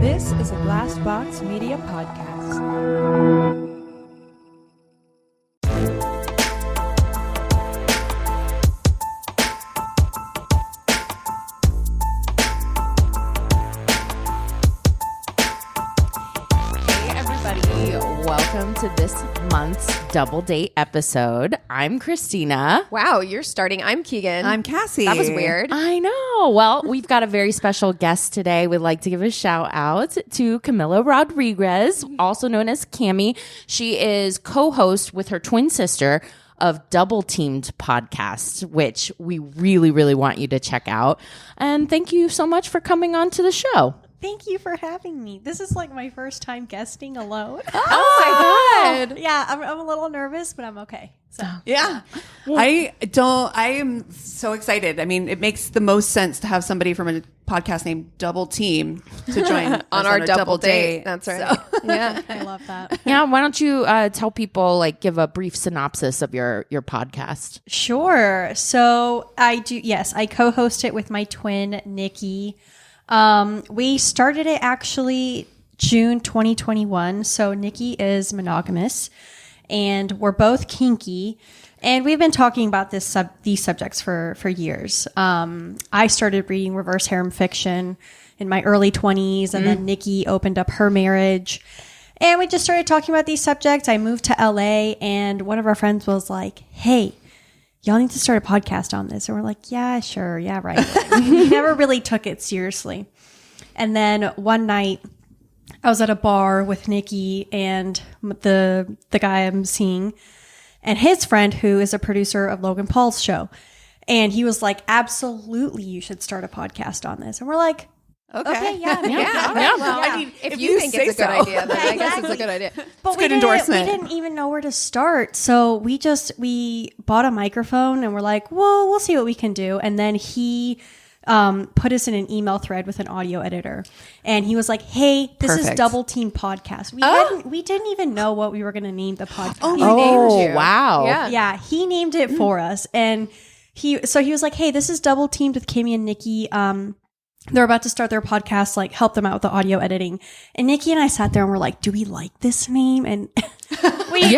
This is a Glass Box Media podcast. Hey everybody, welcome to this month's Double Date episode. I'm Christina. Wow, you're starting. I'm Keegan. I'm Cassie. That was weird. I know. Well, we've got a very special guest today. We'd like to give a shout out to Cami Rodriguez, also known as Cami. She is co-host with her twin sister of Double Teamed podcast, which we really, really want you to check out. And thank you so much for coming on to the show. Thank you for having me. This is like my first time guesting alone. Oh my God. Yeah, I'm a little nervous, but I'm okay. So Yeah. I am so excited. I mean, it makes the most sense to have somebody from a podcast named Double Team to join us On our double date. That's right. So. Yeah. I love that. Yeah, why don't you tell people, give a brief synopsis of your podcast? Sure. So I co-host it with my twin, Nikki. We started it actually June 2021. So Nikki is monogamous and we're both kinky. And we've been talking about these subjects for years. I started reading reverse harem fiction in my early 20s, and then Nikki opened up her marriage. And we just started talking about these subjects. I moved to LA, and one of our friends was like, hey, y'all need to start a podcast on this. And we're like, yeah, sure. Yeah, right. We never really took it seriously. And then one night I was at a bar with Nikki and the guy I'm seeing and his friend, who is a producer of Logan Paul's show. And he was like, absolutely, you should start a podcast on this. And we're like, okay, yeah. Well, I mean, if you think it's a good idea, then I guess it's a good idea. But good endorsement. We didn't even know where to start. So we bought a microphone and we're like, well, we'll see what we can do. And then he put us in an email thread with an audio editor. And he was like, hey, this is Double Team Podcast. We didn't even know what we were going to name the podcast. Oh, he named you. Wow. Yeah. Yeah, he named it for us. And he was like, hey, this is Double Teamed with Cami and Nikki. They're about to start their podcast, help them out with the audio editing. And Nikki and I sat there and we're like, do we like this name? And we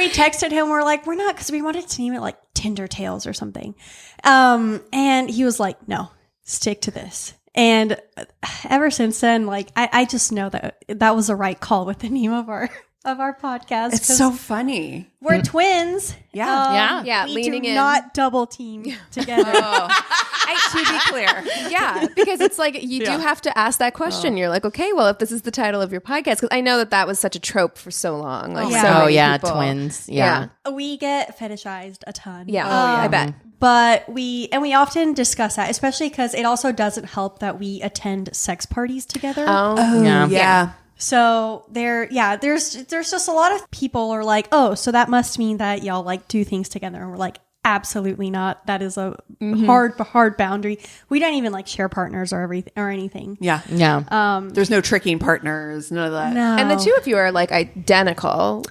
texted him. We're like, we're not, because we wanted to name it like Tinder Tales or something. And he was like, no, stick to this. And ever since then, I just know that was the right call with the name of our podcast. It's so funny. We're twins. Yeah. Yeah, We leaning do in. not double team together. To be clear. Yeah, because it's like you do have to ask that question. You're like, okay, well, if this is the title of your podcast, because I know that was such a trope for so long. So many people. Twins. Yeah. We get fetishized a ton. Yeah, I bet. But we often discuss that, especially because it also doesn't help that we attend sex parties together. Oh, yeah. So there's just a lot of people are like, oh, so that must mean that y'all do things together. And we're like, absolutely not. That is a hard boundary. We don't even share partners or anything. Yeah. Yeah. There's no tricking partners, none of that. No. And the two of you are identical.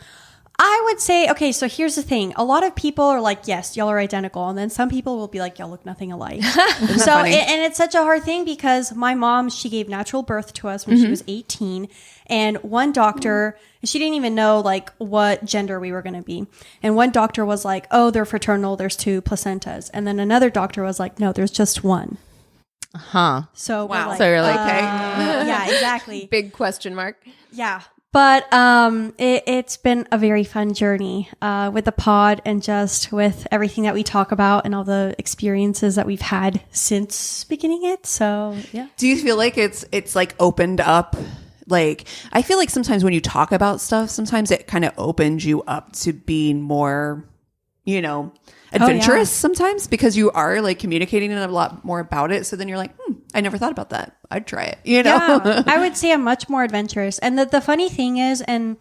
I would say, okay, so here's the thing. A lot of people are like, yes, y'all are identical. And then some people will be like, y'all look nothing alike. And it's such a hard thing because my mom, she gave natural birth to us when she was 18. And one doctor, she didn't even know what gender we were going to be. And one doctor was like, oh, they're fraternal. There's 2 placentas. And then another doctor was like, no, there's just 1. Huh. So Wow. we're So you're like, okay. yeah, exactly. Big question mark. Yeah. But it's been a very fun journey with the pod and just with everything that we talk about and all the experiences that we've had since beginning it. So, yeah. Do you feel like it's opened up? I feel like sometimes when you talk about stuff, sometimes it kind of opens you up to being more, adventurous sometimes because you are communicating a lot more about it. So then you're like, I never thought about that. I'd try it. Yeah, I would say I'm much more adventurous. And the funny thing is, and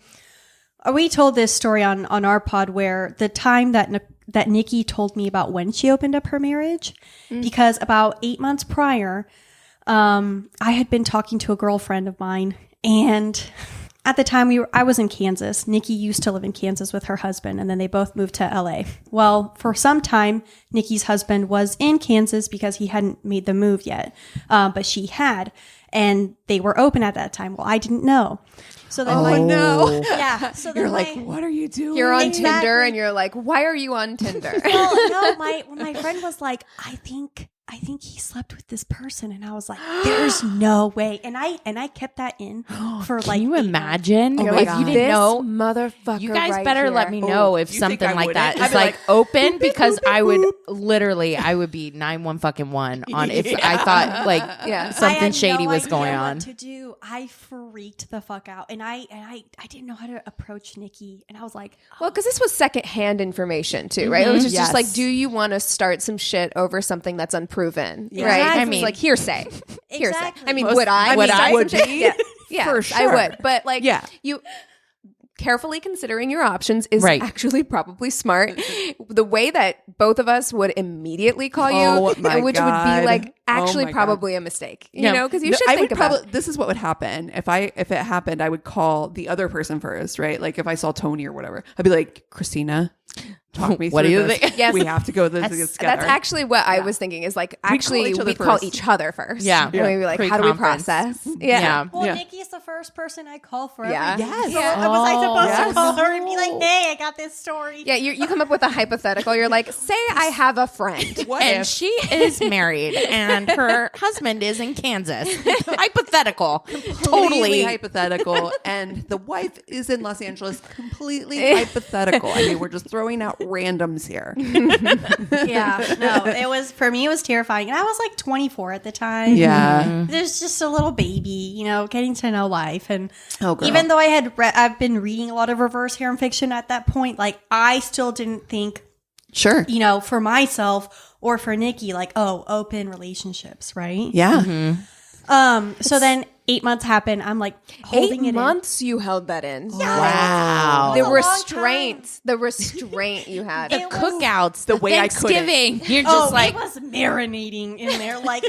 we told this story on our pod where the time that Nikki told me about when she opened up her marriage, because about 8 months prior, I had been talking to a girlfriend of mine, and at the time I was in Kansas. Nikki used to live in Kansas with her husband, and then they both moved to LA. Well, for some time, Nikki's husband was in Kansas because he hadn't made the move yet, but she had. and they were open at that time. Well, I didn't know. So then yeah. So then you're like, what are you doing? You're on Tinder and you're like, why are you on Tinder? Well, no, my friend was like, I think he slept with this person, and I was like, "There's no way." And I kept that in for like. Can you imagine? You're Like, like, you didn't know, motherfucker. You guys right better here. let me know if you something think I like that wouldn't? is I'd be like open, because I would literally, I would be 911 on if I thought like Yeah. something I had shady no was idea going what on. to do. I freaked the fuck out, and I didn't know how to approach Nikki, and I was like, Well, because this was secondhand information too, right? It was just Yes. like, do you want to start some shit over something that's unproven, Yeah. right? Exactly. I mean, like hearsay. Hearsay. Exactly. I mean, Most- would I? I mean, I would start some be. shit? Yeah, For I sure. would. But like, Yeah. you carefully considering your options is Right. actually probably smart. The way that both of us would immediately call you, Oh, my which would God. be like Oh, actually my probably a mistake, you Yeah. know, because you No, should I think would about probably. This is what would happen if it happened. I would call the other person first, right? Like if I saw Tony or whatever, I'd be like, Christina, talk me through What do you this. think? Yes. We have to go this together. That's actually what I was thinking is like, actually, each other we call first. each other first. Yeah. And we'd be like, how do we Pre-conference. process? Yeah. "Well, Yeah. Nikki's the first person I call for Yeah. everything." Yes. So Yeah. was I supposed Yes. to call her and be like, "Hey, I got this story"? Yeah, you come up with a hypothetical. You're like, say I have a friend. What And if? she is married, and her husband is in Kansas. Hypothetical, Completely totally. hypothetical, and the wife is in Los Angeles. Completely hypothetical. I mean, we're just throwing out randoms here. Yeah, no, it was, for me, it was terrifying. And I was like 24 at the time. Yeah. There's just a little baby, you know, getting to know life. And Oh, girl. even though I've been reading a lot of reverse harem fiction at that point, like I still didn't think, Sure. you know, for myself or for Nikki, like, oh, open relationships, right? Yeah. So then 8 months happen. I'm like holding 8 it months you held that in. Wow. The It was a long restraint. The restraint you had. It was- Cookouts, The way I couldn't. Thanksgiving. You're in. just like, it was marinating in there, like.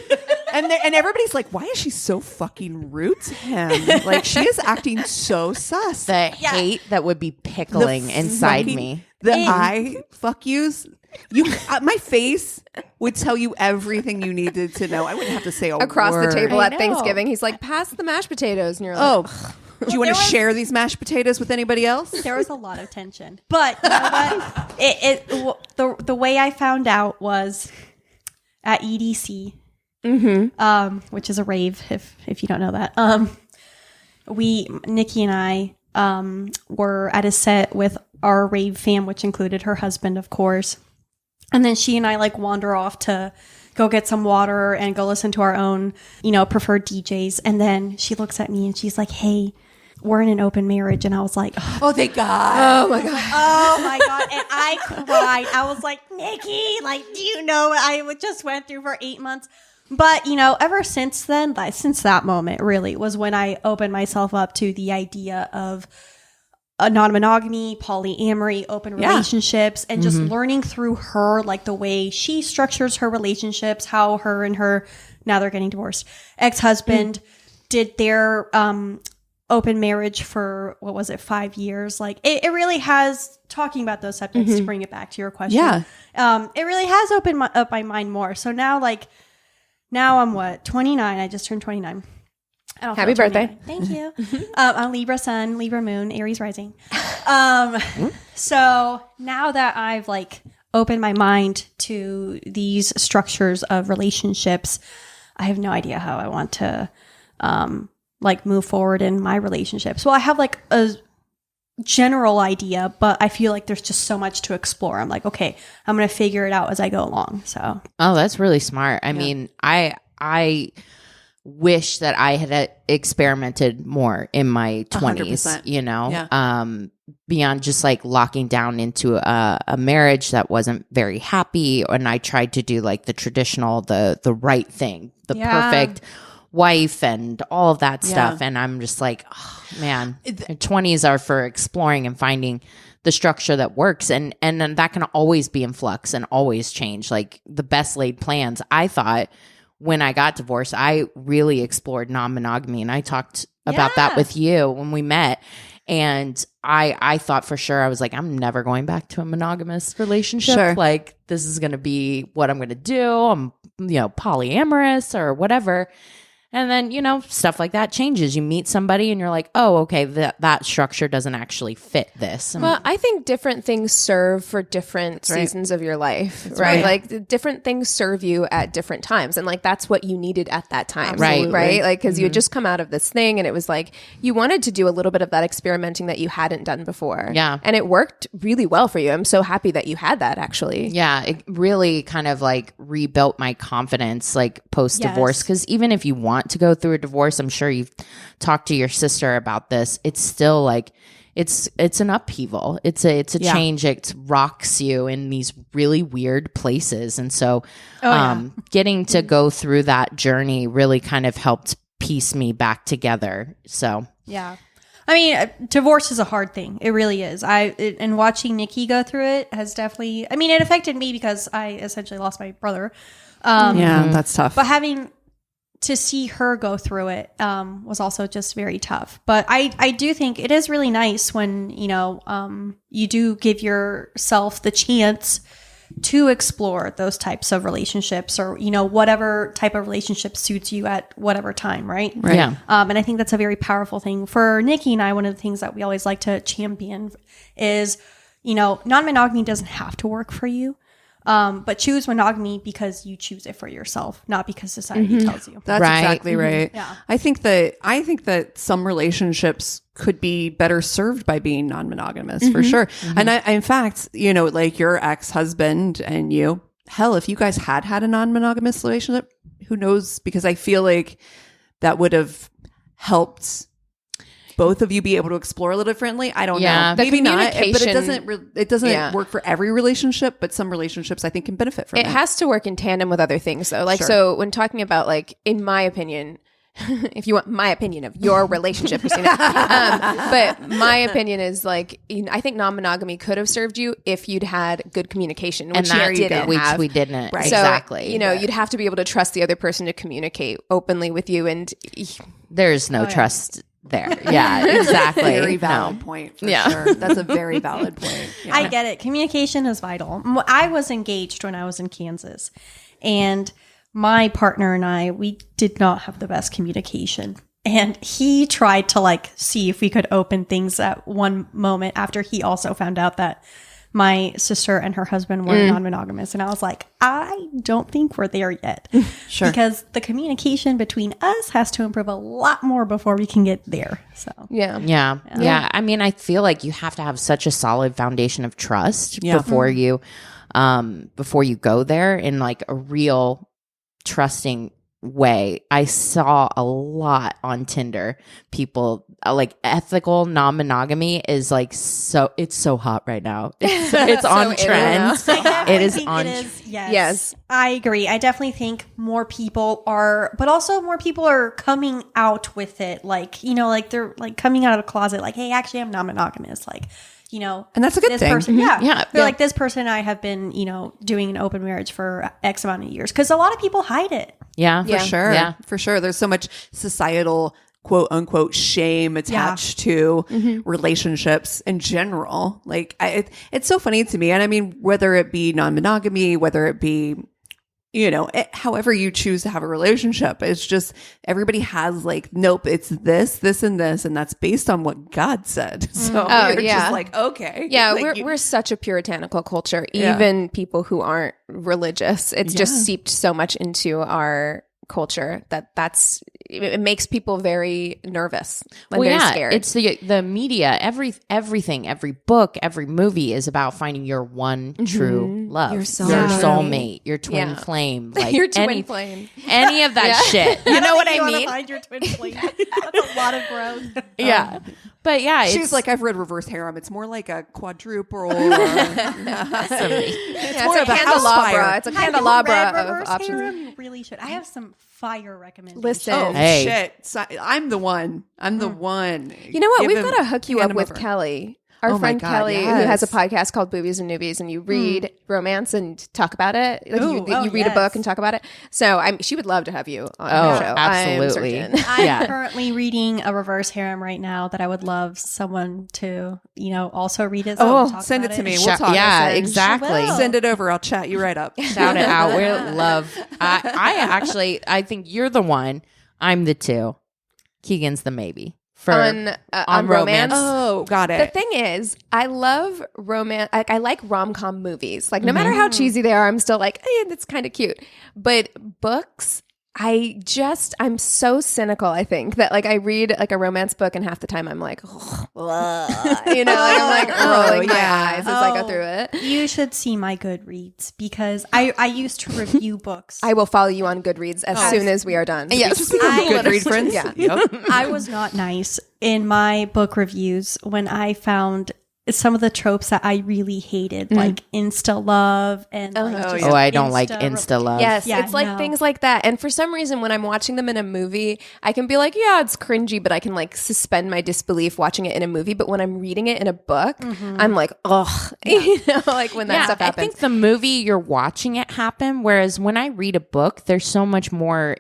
And everybody's like, why is she so fucking rude to him? Like, she is acting so sus. the hate that would be pickling inside fucking- me. The I fuck yous. My face would tell you everything you needed to know. I wouldn't have to say a Across word. the table I at know. Thanksgiving, he's like, pass the mashed potatoes. And you're like, Oh, do you want to there was- share these mashed potatoes with anybody else? There was a lot of tension, but you know what? The way I found out was at EDC, which is a rave. If you don't know that, Nikki and I were at a set with our rave fam, which included her husband, of course, and then she and I like wander off to go get some water and go listen to our own, you know, preferred DJs, and then she looks at me and she's like, "Hey, we're in an open marriage," and I was like, Oh, thank God. oh my God. oh my God. And I cried. I was like, "Nikki, like, do you know what I just went through for 8 months?" But, you know, ever since then, since that moment really was when I opened myself up to the idea of non-monogamy, polyamory, open relationships, and just learning through her, like the way she structures her relationships, how her and her, now they're getting divorced, ex-husband did their, open marriage for, what was it, 5 years? Like it really has, talking about those subjects to bring it back to your question. Yeah. It really has opened up my mind more. So now, like, now I'm what, 29. I just turned 29. I don't Happy feel birthday. 29. Thank you. I'm Libra sun, Libra moon, Aries rising. So now that I've like opened my mind to these structures of relationships, I have no idea how I want to like move forward in my relationships. Well, I have like a general idea, but I feel like there's just so much to explore. I'm like, okay, I'm going to figure it out as I go along. So Oh, that's really smart. I mean, I wish that I had experimented more in my 20s, 100%. you know, Yeah. beyond just like locking down into a marriage that wasn't very happy. And I tried to do like the traditional, the right thing, the perfect wife and all of that stuff. And I'm just like, oh, man, the 20s are for exploring and finding the structure that works. And then that can always be in flux and always change. Like the best laid plans, I thought, when I got divorced, I really explored non-monogamy, and I talked about that with you when we met. And I thought for sure, I was like, I'm never going back to a monogamous relationship. Sure. Like this is going to be what I'm going to do. I'm, you know, polyamorous or whatever. And then, stuff like that changes. You meet somebody and you're like, oh, okay, that structure doesn't actually fit this. Well, I think different things serve for different seasons of your life, right? Like different things serve you at different times. And like, that's what you needed at that time. Right. Right. Like, cause you had just come out of this thing and it was like, you wanted to do a little bit of that experimenting that you hadn't done before. Yeah. And it worked really well for you. I'm so happy that you had that actually. Yeah. It really kind of like rebuilt my confidence, like post divorce. Yes. Cause even if you want to go through a divorce, I'm sure you've talked to your sister about this. It's still like, it's an upheaval. It's a change. It rocks you in these really weird places. And so getting to go through that journey really kind of helped piece me back together. So yeah. I mean, divorce is a hard thing. It really is. And watching Nikki go through it has definitely, I mean, it affected me because I essentially lost my brother. That's tough. But having to see her go through it was also just very tough. But I do think it is really nice when, you do give yourself the chance to explore those types of relationships or, whatever type of relationship suits you at whatever time, right? Yeah. And I think that's a very powerful thing. For Nikki and I, one of the things that we always like to champion is, non-monogamy doesn't have to work for you. But choose monogamy because you choose it for yourself, not because society tells you. That's Right. exactly right. Yeah. I think that some relationships could be better served by being non-monogamous for sure. And in fact, like your ex-husband and you, hell, if you guys had a non-monogamous relationship, who knows? Because I feel like that would have helped both of you be able to explore a little differently. I don't know. Maybe not, but it doesn't work for every relationship, but some relationships I think can benefit from it. It has to work in tandem with other things though. Like, so when talking about like, in my opinion, if you want my opinion of your relationship, Christina, but my opinion is like, I think non-monogamy could have served you if you'd had good communication, which you didn't have. We didn't. Right. Exactly. So, you'd have to be able to trust the other person to communicate openly with you. And There's no trust there. Yeah, exactly. Very valid point for sure. That's a very valid point. Yeah. I get it. Communication is vital. I was engaged when I was in Kansas, and my partner and I, we did not have the best communication. And he tried to see if we could open things at one moment after he also found out that my sister and her husband were non-monogamous. And I was like, I don't think we're there yet. Sure. Because the communication between us has to improve a lot more before we can get there. So Yeah. I mean, I feel like you have to have such a solid foundation of trust before you go there in like a real trusting way. I saw a lot on Tinder. People like ethical non-monogamy is like it's so hot right now. It's on trend. It is on. Yes, I agree. I definitely think more people are, but also more people are coming out with it. They're like coming out of the closet. Like, hey, actually, I'm non-monogamous. And that's a good thing. Person, They're like, this person and I have been, doing an open marriage for X amount of years. Because a lot of people hide it. Yeah, for sure. Yeah, for sure. There's so much societal quote unquote shame attached to relationships in general. Like it's so funny to me. And I mean, whether it be non-monogamy, whether it be, however you choose to have a relationship, it's just everybody has like, nope, it's this, and this, and that's based on what God said. So you're just like, okay. Yeah, like we're such a puritanical culture. Even people who aren't religious, it's just seeped so much into our culture it makes people very nervous when they're scared. It's the media, everything, every book, every movie is about finding your one true love, your soulmate, your twin flame, like your twin flame, any of that shit. You know what I mean? Find your twin flame. That's a lot of growth. Yeah. But yeah, she's like, I've read Reverse Harem. It's more like a quadruple. It's more of a candelabra. It's a candelabra of options. Harem? You really should. I have some fire recommendations. Listen, shit! So, I'm the one. You know what? We've got to hook you up with Kelly. Our friend Kelly, who has a podcast called Boobies and Newbies, and you read romance and talk about it. Like you read a book and talk about it. So she would love to have you on her show. Absolutely. I'm currently reading a reverse harem right now that I would love someone to, also read it. So send it to me. We'll talk. Yeah, exactly. Send it over. I'll chat you right up. Shout it out. We love. I think you're the one. I'm the 2. Keegan's the maybe. On romance. Oh, got The it. thing is, I love romance. Like, I like rom-com movies. Like, no matter how cheesy they are, I'm still like, hey, that's kind of cute. But books, I'm so cynical, I think, that like I read like a romance book and half the time I'm like, like I'm like rolling my eyes as I go through it. You should see my Goodreads because I used to review books. I will follow you on Goodreads as soon as we are done. Yes, just become Goodread friends. Yeah. Yep. I was not nice in my book reviews when I found some of the tropes that I really hated, like insta love and I don't like insta love. Yes, Yeah, it's like things like that. And for some reason, when I'm watching them in a movie, I can be like, yeah, it's cringy, but I can like suspend my disbelief watching it in a movie. But when I'm reading it in a book, I'm like, ugh, like when that stuff happens. I think the movie you're watching it happen, whereas when I read a book, there's so much more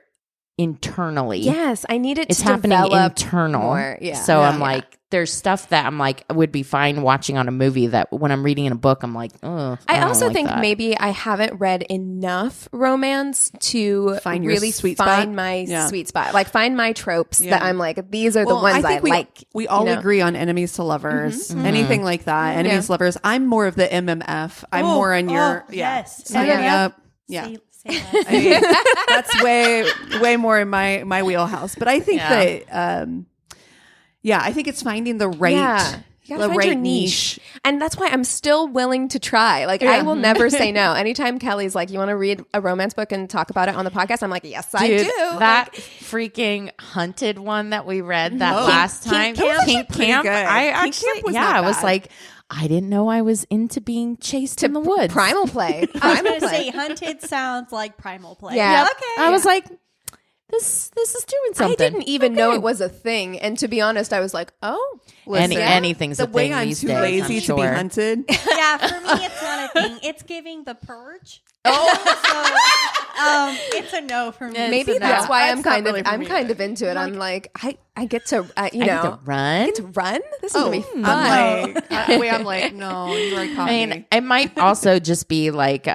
internally. Yes, I need it It's to happening develop internal. more. Yeah. So Yeah. I'm like, there's stuff that I'm like would be fine watching on a movie that when I'm reading in a book, I'm like, oh. I don't also like think that. maybe I haven't read enough romance to Find your really sweet find spot? my Yeah. sweet spot. Like find my tropes that I'm like, these are the Well, ones I think we, like. We all you know? agree on enemies to lovers, anything like that. Enemies to lovers. I'm more of the MMF. I'm more on your yes. Sign me up. Yeah. Say less. I mean, that's way more in my wheelhouse. But I think that I think it's finding the right You gotta the find right your niche. And that's why I'm still willing to try. Like, I will never say no. Anytime Kelly's like, you want to read a romance book and talk about it on the podcast? I'm like, yes, I Dude, do. that Like, freaking hunted one that we read that last time. Camp. Pink Camp. Good. I Pink actually, Camp was not I was bad. like, I didn't know I was into being chased in the woods. primal play. I was Primal going to play. say hunted sounds like primal play. Yeah. Okay. I was like, this is doing something. I didn't even know it was a thing. And to be honest, I was like, oh, Any, anything's the a thing way I'm these too days, lazy I'm to be sure. hunted. Yeah, for me, it's not a thing. It's giving the purge. So, it's a no for me. maybe no. that's why I'm That's not kind really of for I'm me kind of into it. I'm like I get to I get to run. run. This is gonna be fun. I'm like, no, you already caught I mean, me. it might also just be like,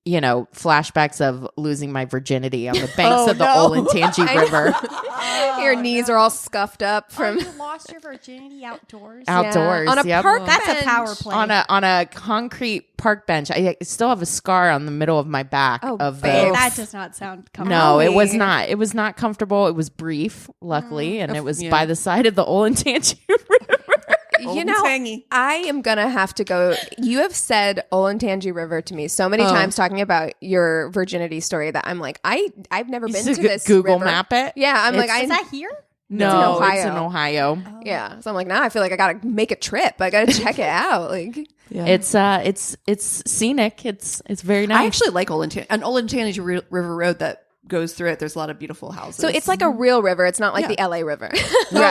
flashbacks of losing my virginity on the banks of the Olentangy River. Your knees are all scuffed up from You lost your virginity outdoors. Outdoors, on a yep. park That's bench. a power play. on a concrete park bench. I still have a scar on the middle of my back of the. That does not sound comfortable. No, it was not. It was not comfortable. It was brief, luckily, and it was by the side of the Olentangy River. You know, Tangy. I am gonna have to go. You have said Olentangy River to me so many times, talking about your virginity story that I'm like, I've never been to this. Google river. map it. Yeah, I'm like, Is that here? No, It's it's in in Ohio. yeah. So I'm like, now I feel like I gotta make a trip. I gotta check it out. Like, It's scenic. It's very nice. I actually like Olentangy River Road that goes through it. There's a lot of beautiful houses. so it's like a real river. It's not like the LA River. no.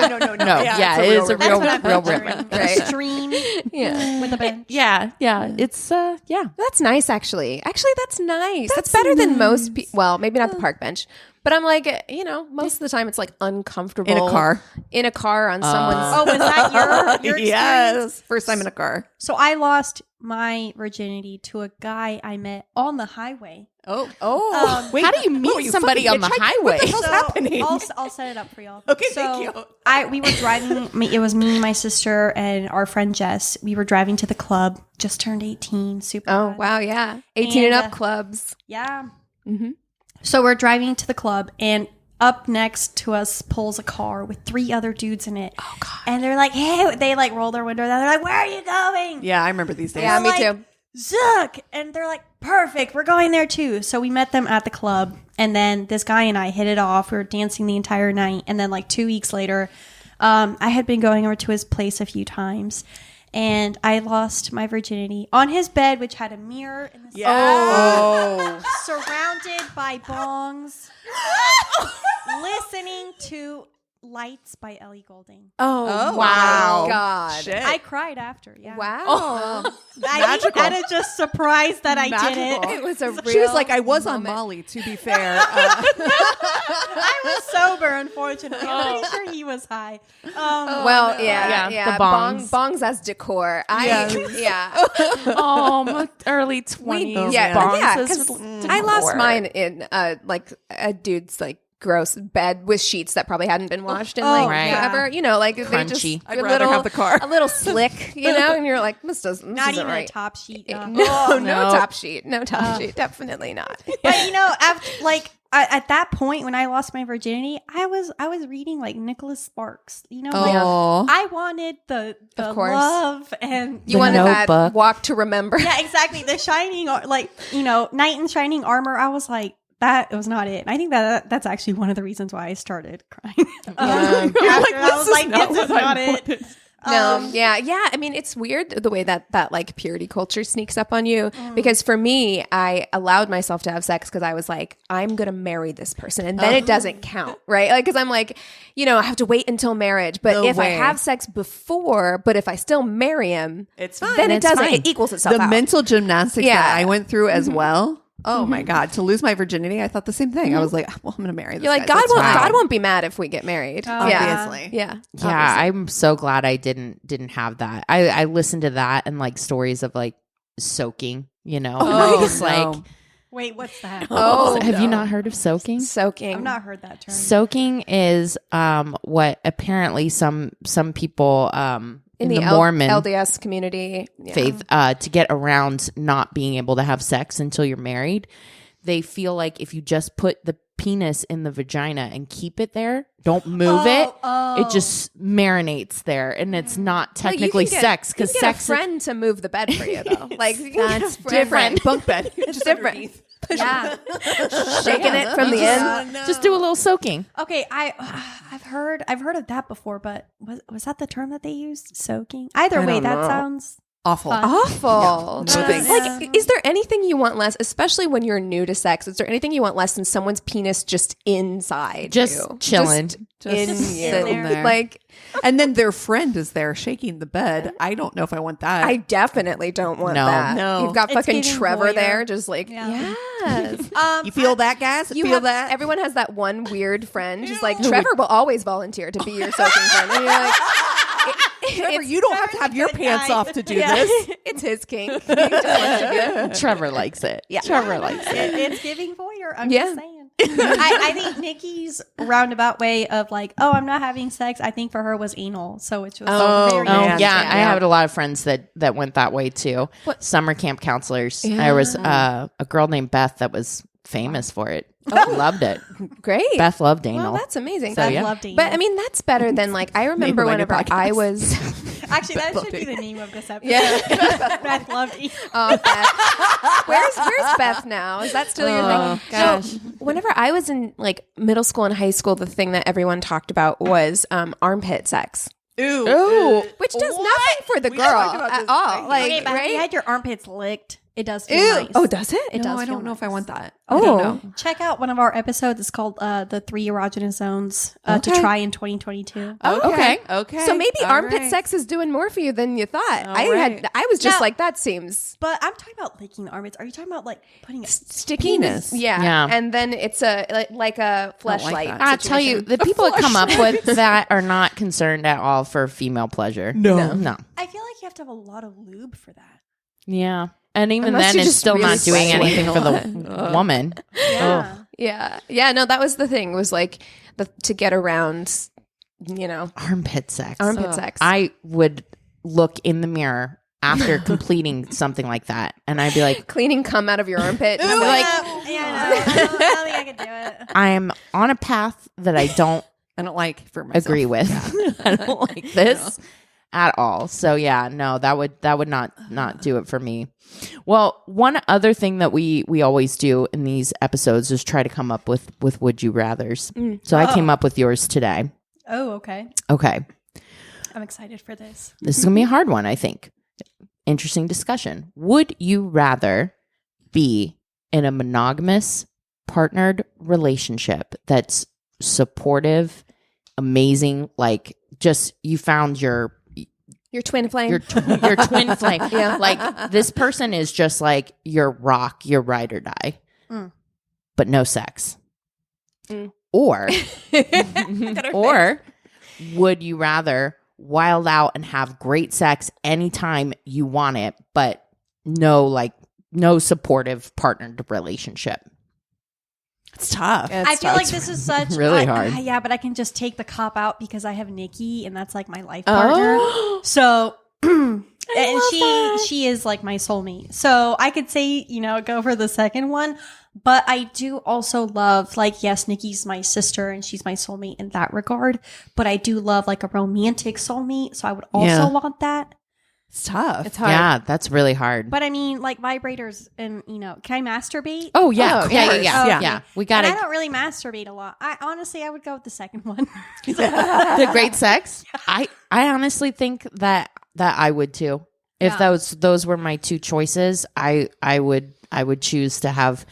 Yeah, it is a real Real river. Right. Stream Yeah. with a bench. Yeah. It's That's nice, actually. Actually, that's nice. That's better than most people. Well, maybe not the park bench, but I'm like, most of the time it's like uncomfortable in a car. In a car on someone's. Oh, was that your experience? Yes, first time in a car. So I lost my virginity to a guy I met on the highway. Oh, Wait, how do you meet somebody on the highway? happening? I'll set it up for y'all. Okay, so thank you. We were driving. It was me, my sister, and our friend Jess. We were driving to the club. Just turned 18. Super. Oh, fun. wow. Yeah. 18 and And, up clubs. Yeah. So we're driving to the club, and up next to us pulls a car with 3 other dudes in it. Oh God! And they're like, "Hey!" They like roll their window down. They're like, "Where are you going?" Yeah, I remember these days. Yeah, me like, too. Zook! And they're like, "Perfect, we're going there too." So we met them at the club, and then this guy and I hit it off. We were dancing the entire night, and then like 2 weeks later, I had been going over to his place a few times, and I lost my virginity on his bed, which had a mirror in the surrounded by bongs, listening to Lights by Ellie Goulding. Oh, wow. my God. Shit. I cried after, yeah. Wow. I was just surprised that I did it. It was a real She was like, I was moment. on Molly, to be fair. I was sober, unfortunately. I'm pretty sure he was high. Well, yeah. the bongs. Bongs as decor. Oh, early 20s. Yeah, bongs yeah, as 'cause I lost decor. mine in like a dude's like gross bed with sheets that probably hadn't been washed in like right. forever. You know, like they just Crunchy. I'd rather have the car. a little slick, you know, and you're like, this Not isn't even right. a top sheet. No, No. no top sheet, no top sheet, definitely not. But you know, after, like at that point when I lost my virginity, I was reading like Nicholas Sparks. You know, like, Oh, I wanted the Of course. love and You wanted that Notebook. walk to remember. yeah, exactly. The shining, like, you know, knight in shining armor. I was like, that was not it. And I think that's actually one of the reasons why I started crying. After I was like, this is not it. No, yeah. I mean, it's weird the way that like purity culture sneaks up on you. Because for me, I allowed myself to have sex because I was like, I'm gonna marry this person, and then it doesn't count, right? Like, because I'm like, you know, I have to wait until marriage. But No if way. I have sex before, but if I still marry him, it's fine. then it It's doesn't. fine. It equals itself The out. mental gymnastics Yeah. that I went through as well. Oh my God. To lose my virginity, I thought the same thing. I was like, well, I'm going to marry this You're like, guy, so God it's fine. won't be mad if we get married. Yeah, Obviously. yeah. Yeah, I'm so glad I didn't have that. I listened to that and like stories of like soaking, you know. Oh, It's no. like, Wait, what's that? Oh, have you not heard of soaking? soaking. I've not heard that term. Soaking is what apparently some people in the L- Mormon LDS community faith to get around not being able to have sex until you're married. They feel like if you just put the penis in the vagina and keep it there, don't move it just marinates there, and it's not Well, you technically can get- sex you because can get sex a friend to move the bed for you though. Like you can That's get a friend. Bunk bed. It's different. Yeah, shaking it from the end. just do a little soaking. Okay, I've heard of that before, but was that the term that they used? Soaking. Either way, that sounds Awful. fun. Awful. No thanks. Like, is there anything you want less, especially when you're new to sex? Is there anything you want less than someone's penis just inside Just you? chilling. Just in Just you. sitting there. Like, And then their friend is there shaking the bed. I don't know if I want that. I definitely don't want No. that. No. You've got It's fucking giving Trevor voyeur. there, just like, Yeah. yes. You feel that, guys? You feel have, that? everyone has that one weird friend who's like, Trevor will always volunteer to be your soaking friend. And you're like, Trevor, you don't have to have your good pants guy. off to do Yeah. this. it's his kink. He just wants to be- Trevor likes it. Yeah. Trevor likes it. It's giving voyeur. I'm Yeah. just saying. I think Nikki's roundabout way of like, oh, I'm not having sex. I think for her was anal, so it was very. Oh man. yeah, Yeah. I had a lot of friends that went that way too. Summer camp counselors. There was a girl named Beth that was famous for it. Loved it. Great. Beth loved anal. Well, that's amazing. So, yeah. Loved anal. But I mean, that's better than like, I remember Name of my new whenever podcast. I was. Actually, that should be the name of this episode. Yeah. Beth loved anal. Oh, Beth. Where's Beth now? Is that still your thing? gosh. So, whenever I was in like middle school and high school, the thing that everyone talked about was armpit sex, Ooh. which does nothing for the We girl talked about at this. all. Like, Okay, but have you right? had your armpits licked? It does feel Ew. nice. Oh, does it? It No, does. I don't feel know if I nice. want that. Oh. I don't know. Check out one of our episodes. It's called the 3 erogenous zones to Okay. try in 2022. Okay. Okay. So maybe All armpit right. sex is doing more for you than you thought. All I right. was just Now- like, that seems But I'm talking about licking the armpits. Are you talking about like putting it? sticky. Penis. Yeah. Yeah. And then it's like a fleshlight. that. I tell you, the people that come up with that are not concerned at all for female pleasure. No. No. I feel like you have to have a lot of lube for that. Yeah. And even Unless then, you're it's just still really not doing sweating anything a for the lot. woman. Yeah. Yeah. Yeah. No, that was the thing, was like to get around, Armpit sex. armpit sex. I would look in the mirror after completing something like that, and I'd be like, Cleaning cum out of your armpit. And be like, I don't think I could do it. I'm on a path that I don't I don't like for myself. agree with. I don't like this at all. So yeah, no, that would not do it for me. Well, one other thing that we always do in these episodes is try to come up with would you rathers. So I came up with yours today. Oh, okay. Okay. I'm excited for this. This is going to be a hard one, I think. Interesting discussion. Would you rather be in a monogamous partnered relationship that's supportive, amazing, like just you found your twin flame. your twin flame. Yeah. Like this person is just like your rock, your ride or die, but no sex. Or would you rather wild out and have great sex anytime you want it, but no supportive partnered relationship? It's tough. I feel like this is such really hard. Yeah, but I can just take the cop out because I have Nikki, and that's like my life partner. So, and she is like my soulmate. So I could say, go for the second one. But I do also love, like, yes, Nikki's my sister and she's my soulmate in that regard. But I do love like a romantic soulmate. So I would also want that. It's tough. It's hard. Yeah, that's really hard. But I mean, like vibrators and, can I masterbate? Oh, yeah. Oh, yeah. Okay. Yeah. We got And it. I don't really masturbate a lot. I would go with the second one. The great sex. I honestly think that I would too. If those were my two choices, I would choose to have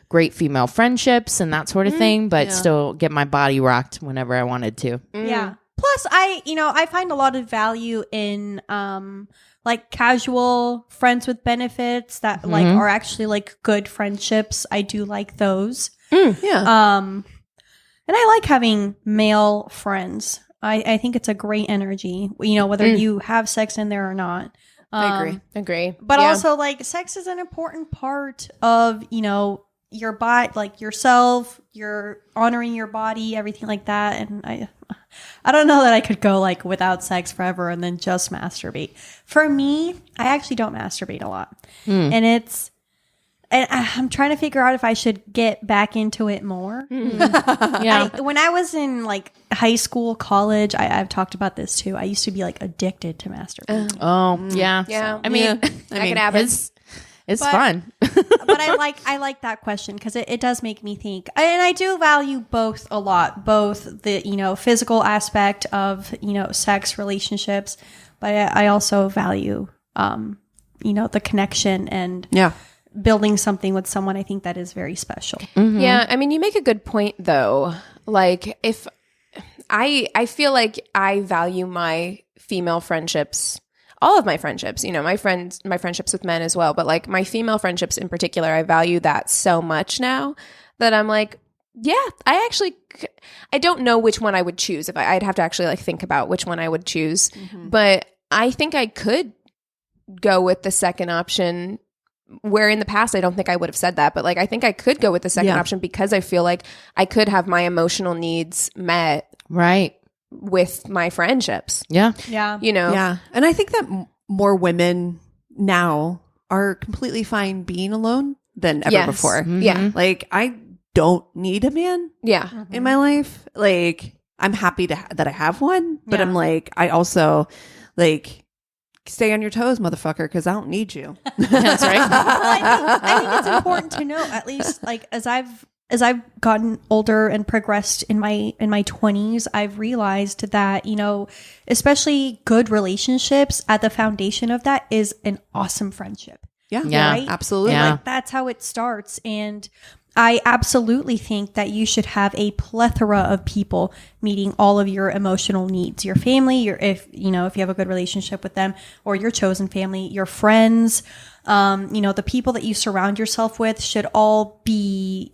great female friendships and that sort of thing, but still get my body rocked whenever I wanted to. Yeah. Plus, I find a lot of value in like casual friends with benefits that like are actually like good friendships. I do like those. Yeah. And I like having male friends. I think it's a great energy, whether you have sex in there or not. I Agree. But also, like, sex is an important part of, your body, like yourself, you're honoring your body, everything like that. And I don't know that I could go like without sex forever and then just masturbate. For me, I actually don't masturbate a lot. And I'm trying to figure out if I should get back into it more. Yeah. When I was in like high school, college, I've talked about this too. I used to be like addicted to masturbating. Oh, yeah. Yeah. I mean, I can have it. it's fun. But I like that question because it does make me think, and I do value both a lot, both the physical aspect of sex relationships, but I also value the connection and building something with someone. I think that is very special. Yeah, I mean, you make a good point though. Like, if I feel like I value my female friendships, all of my friendships, my friendships with men as well, but like my female friendships in particular, I value that so much now that I'm like, yeah, I don't know which one I would choose. If I'd have to actually like think about which one I would choose, but I think I could go with the second option. Where in the past, I don't think I would have said that, but like, I think I could go with the second option because I feel like I could have my emotional needs met Right. with my friendships. Yeah. Yeah. Yeah. And I think that more women now are completely fine being alone than ever before. Yeah. Like, I don't need a man Yeah. in my life. Like, I'm happy that I have one, but I'm like, I also like stay on your toes, motherfucker, because I don't need you. That's right. I think it's important to know, at least like as I've gotten older and progressed in my 20s, I've realized that, especially good relationships, at the foundation of that is an awesome friendship. Yeah. Yeah. Right? Absolutely. Yeah. Like, that's how it starts. And I absolutely think that you should have a plethora of people meeting all of your emotional needs. Your family, if you have a good relationship with them, or your chosen family, your friends, the people that you surround yourself with should all be,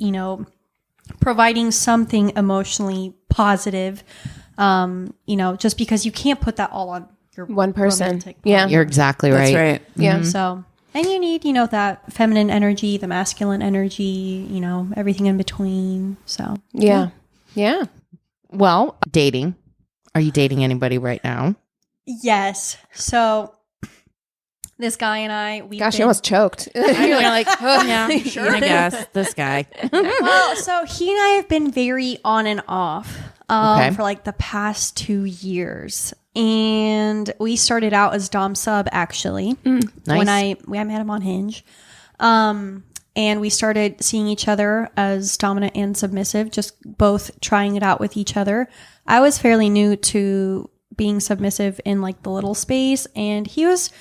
providing something emotionally positive. Just because you can't put that all on your One person. romantic Yeah. You're exactly right. That's right. Yeah. So, and you need, that feminine energy, the masculine energy, everything in between. So, Yeah. Yeah. Well, dating. Are you dating anybody right now? yes. So, this guy and I, Gosh, you almost choked. You're like, oh, yeah, sure. I guess this guy. well, so he and I have been very on and off for like the past 2 years. And we started out as Dom sub, actually. Nice. When I met him on Hinge. And we started seeing each other as dominant and submissive, just both trying it out with each other. I was fairly new to being submissive in like the little space, and he's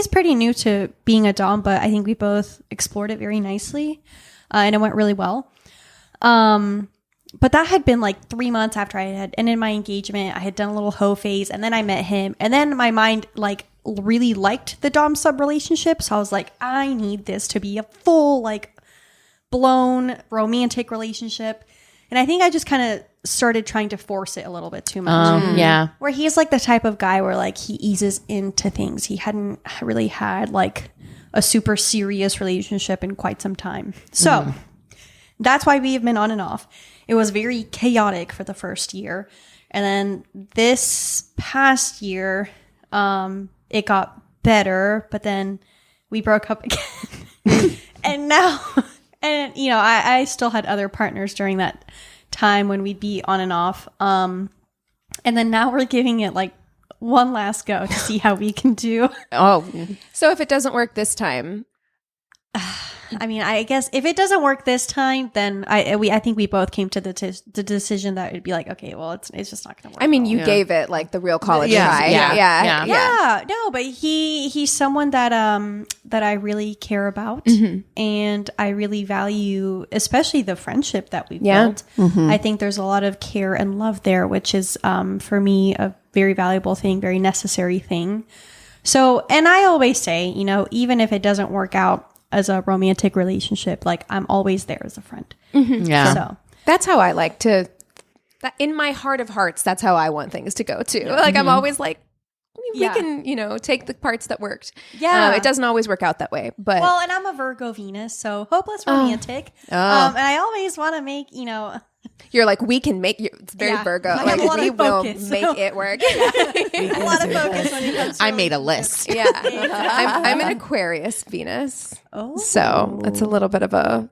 pretty new to being a dom, but I think we both explored it very nicely, and it went really well. But that had been like 3 months after I had ended my engagement. I had done a little hoe phase, and then I met him, and then my mind like really liked the dom sub relationship, so I was like, I need this to be a full like blown romantic relationship. And I think I just kind of started trying to force it a little bit too much. Yeah. Where he's like the type of guy where like he eases into things. He hadn't really had like a super serious relationship in quite some time. So that's why we have been on and off. It was very chaotic for the first year. And then this past year, it got better, but then we broke up again. And now, and you know, I still had other partners during that time when we'd be on and off. And then now we're giving it like one last go to see how we can do. Oh, so if it doesn't work this time, I mean, I guess if it doesn't work this time, then I think we both came to the decision that it'd be like, okay, well, it's just not going to work. I mean, you gave it like the real college try. Yeah. No, but he's someone that I really care about, and I really value, especially the friendship that we've built. I think there's a lot of care and love there, which is for me a very valuable thing, very necessary thing. So, and I always say, you know, even if it doesn't work out as a romantic relationship, like I'm always there as a friend. Yeah. So That's how I like to, in my heart of hearts, that's how I want things to go too. Like I'm always like, we can, you know, take the parts that worked. Yeah. It doesn't always work out that way, but. well, and I'm a Virgo Venus, so hopeless romantic. And I always want to make, you know, you're like, we can make you. It's very Virgo. I have a lot we of will focus, make so- it work. a lot of focus when it comes to I made a list. Yeah. I'm an Aquarius Venus. Oh. So it's a little bit of a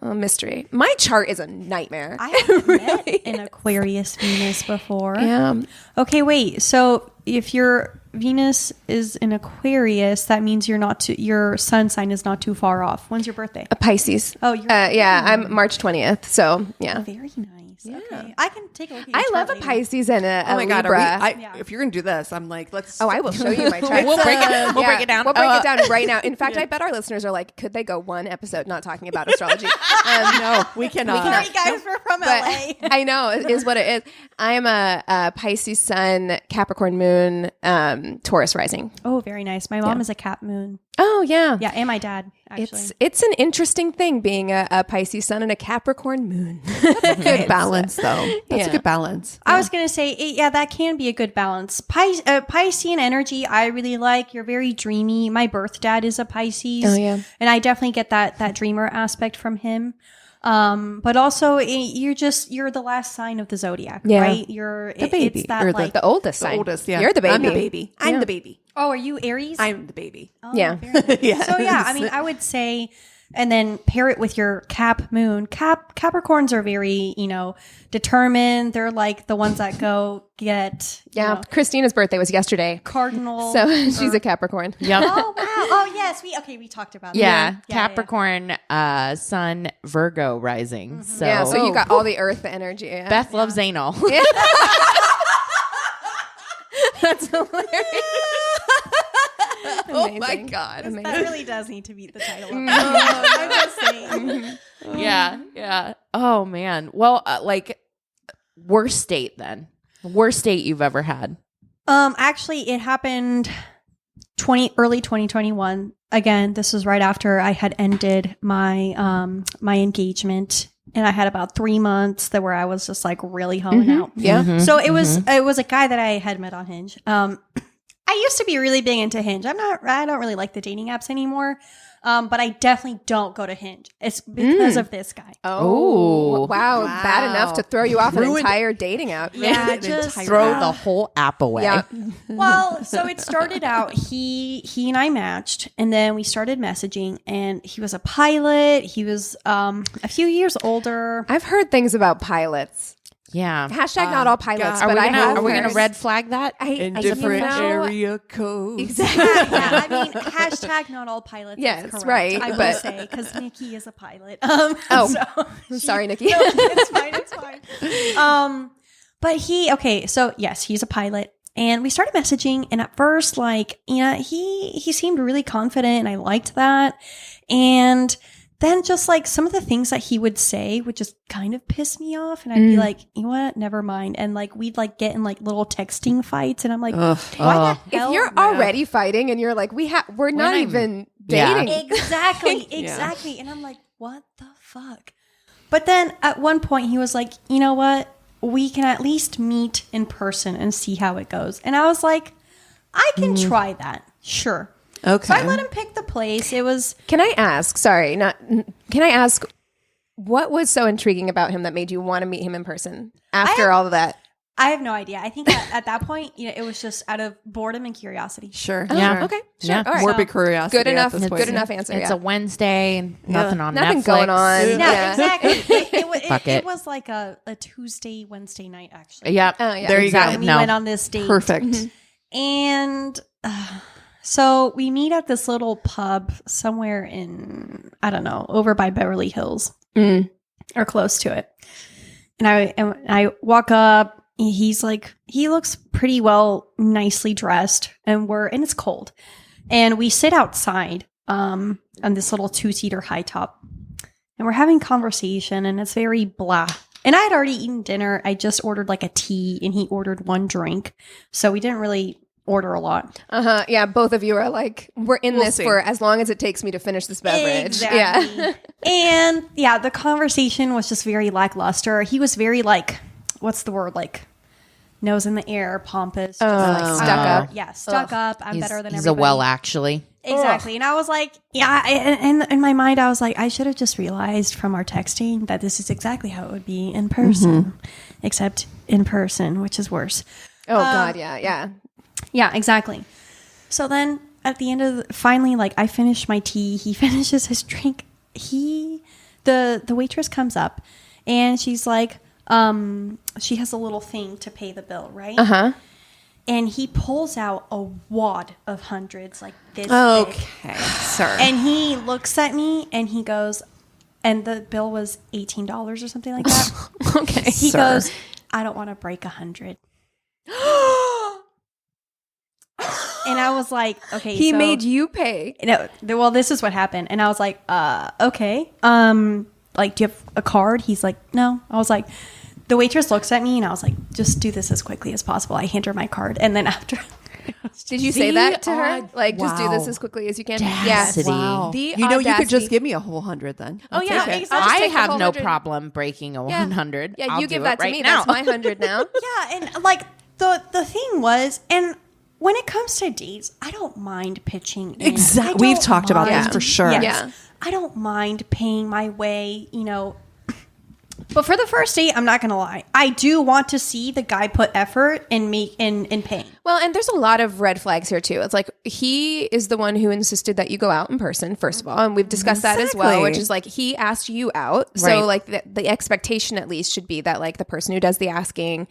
mystery. My chart is a nightmare. I haven't met an Aquarius Venus before. Yeah. Okay, wait. So if your Venus is in Aquarius, that means your sun sign is not too far off. When's your birthday? A Pisces. Oh, you're I'm March 20th. So yeah. very nice. Okay. I can take a look at your I chart love a later. Pisces and a Oh my God. Libra. If you're going to do this, I'm like, let's. Oh, I will show you my chart. We'll break it down. We'll break it down right now. In fact, I bet our listeners are like, could they go one episode not talking about astrology? No, we cannot. Sorry, guys, we're from But LA. I know it is what it is. I am a Pisces sun, Capricorn moon, Taurus rising. Oh, very nice. My mom is a Cap Moon. Oh yeah, Yeah, and my dad, actually. It's an interesting thing being a Pisces sun and a Capricorn moon. Good balance, though. That's a good balance. I was going to say, that can be a good balance. Piscean energy, I really like. You're very dreamy. My birth dad is a Pisces. Oh, yeah. And I definitely get that dreamer aspect from him. But also, you're the last sign of the zodiac, right? You're the baby. It's that, Or like, The oldest The sign. oldest, yeah. You're the baby. I'm the baby. I'm the baby. oh, are you Aries? I'm the baby. Oh, Yeah. very nice. Yes. So yeah, I mean, I would say, and then pair it with your Cap Moon. Capricorns are very, determined. They're like the ones that go get, Christina's birthday was yesterday. cardinal. So she's a Capricorn. Yep. Oh wow! Oh yes, we talked about Yeah, that. Capricorn, Sun, Virgo rising. So, Yeah, so you got all the earth energy. Yeah. Beth loves anal. That's hilarious. Oh my Amazing. God. Amazing. That really does need to be the title. Of I'm just saying. Yeah. Oh man. Well, worst date then. Worst date you've ever had. Actually, it happened early 2021. Again, this was right after I had ended my my engagement, and I had about 3 months where I was just like really honing out. Yeah. So it was a guy that I had met on Hinge. I used to be really big into Hinge. I don't really like the dating apps anymore. But I definitely don't go to Hinge. It's because of this guy. Oh, wow. Bad enough to throw you off an entire dating app. Yeah, just Throw the whole app away. Yeah. Well, so it started out, he and I matched, and then we started messaging, and he was a pilot. He was a few years older. I've heard things about pilots. Yeah. Hashtag not all pilots, Are but are we heard. gonna red flag that? In different area codes. Exactly. Yeah, I mean, hashtag not all pilots. Yes, is correct, right, I will but- say, because Nikki is a pilot. Sorry, Nikki. No, it's fine. So yes, he's a pilot. And we started messaging, and at first, he seemed really confident, and I liked that. And then just some of the things that he would say would just kind of piss me off, and I'd be like, you know what, never mind. And we'd get in little texting fights, and I'm like, why the hell? If you're already fighting and you're like, we're not even dating. Exactly. And I'm like, what the fuck? But then at one point he was like, you know what? We can at least meet in person and see how it goes. And I was like, I can try that. Sure. Okay. So I let him pick the place. It was Can I ask, what was so intriguing about him that made you want to meet him in person after all of that? I have no idea. I think at that point, it was just out of boredom and curiosity. Sure. Yeah. Okay. Sure. Yeah. All right. Morbid curiosity. Good enough. at this point. Good enough answer. It's yeah. a Wednesday, nothing on Nothing Netflix. going on. No, Yeah. exactly. Fuck It it. was like a Tuesday, Wednesday night, actually. Yep. Oh, yeah. There you go. And we went on this date. Perfect. And so we meet at this little pub somewhere in, I don't know, over by Beverly Hills or close to it. And I walk up. He's like, he looks pretty well, nicely dressed, and it's cold. And we sit outside on this little 2-seater high top, and we're having conversation, and it's very blah. And I had already eaten dinner. I just ordered like a tea, and he ordered one drink. So we didn't really order a lot. Yeah. Both of you are like, we're in this see. for as long as it takes me to finish this beverage. Exactly. Yeah. And yeah, the conversation was just very lackluster. He was very like, what's the word? Like nose in the air, pompous, just like Stuck up. Yeah, stuck up. I'm better than He's everybody. a well, actually. Exactly. And I was like, yeah, and in my mind, I was like, I should have just realized from our texting that this is exactly how it would be in person, except in person, which is worse. Oh God. Yeah. Yeah. Yeah, exactly. So then at the end of finally, like I finished my tea, he finishes his drink. The waitress comes up and she's like, she has a little thing to pay the bill, right? Uh-huh. And he pulls out a wad of hundreds like this big. Okay, sir. And he looks at me and he goes, and the bill was $18 or something like that. Okay. He Sir. goes, I don't want to break 100. And I was like, okay. He so, made you pay. No, well, this is what happened. And I was like, okay. Like, do you have a card? He's like, no. I was like, the waitress looks at me and I was like, just do this as quickly as possible. I hand her my card. And then after. Did you say that to her? odd- Like, just do this Wow. as quickly as you can? Audacity. Wow. The You know, you could just audacity. give me a whole 100 then. Oh, yeah. take it. Exactly. I'll just I take the have whole no 100. problem breaking a 100. Yeah, I'll you do give it that to right me. now. That's my 100 now. Yeah. And like, the thing was, and when it comes to dates, I don't mind pitching in. Exactly. I We've don't talked about mind- this for sure. Yes. Yeah. I don't mind paying my way, But for the first date, I'm not gonna lie. I do want to see the guy put effort and make in paying. Well, and there's a lot of red flags here too. It's like he is the one who insisted that you go out in person, first of all, and we've discussed that as well, Exactly. which is like he asked you out. Right. So like the expectation at least should be that like the person who does the asking,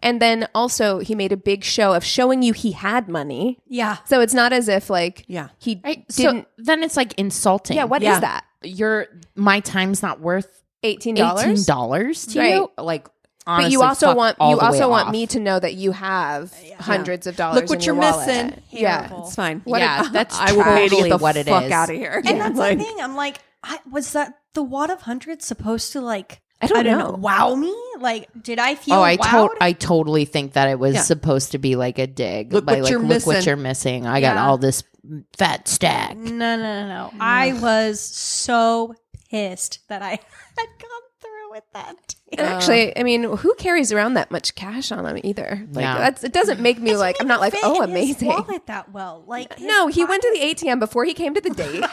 and then also he made a big show of showing you he had money. Yeah. So it's not as if like Yeah. he Right? didn't. So then it's like insulting. yeah, what is that? My time's not worth $18? $18 to you? Like, honestly, But you also fuck want all the way want off. me to know that you have hundreds of dollars. Look what in you're your wallet. missing. Yeah. It's fine. Yeah, that's I will pay to totally get the what it fuck is. out of here. And that's Like, the thing. I'm like, was that the wad of hundreds supposed to like? I don't know. Wow me? Like, did I feel? Oh, I wowed? totally think that it was Yeah. supposed to be like a dig. Look what you're look what missing. you're missing. I got Yeah. all this fat stack. No. I was so pissed that I had gone through with that. And actually, I mean, who carries around that much cash on them either? Like Yeah. it doesn't make me like I'm not like, oh, Fit in his amazing. wallet that well. Like, No, he went to the ATM before he came to the date.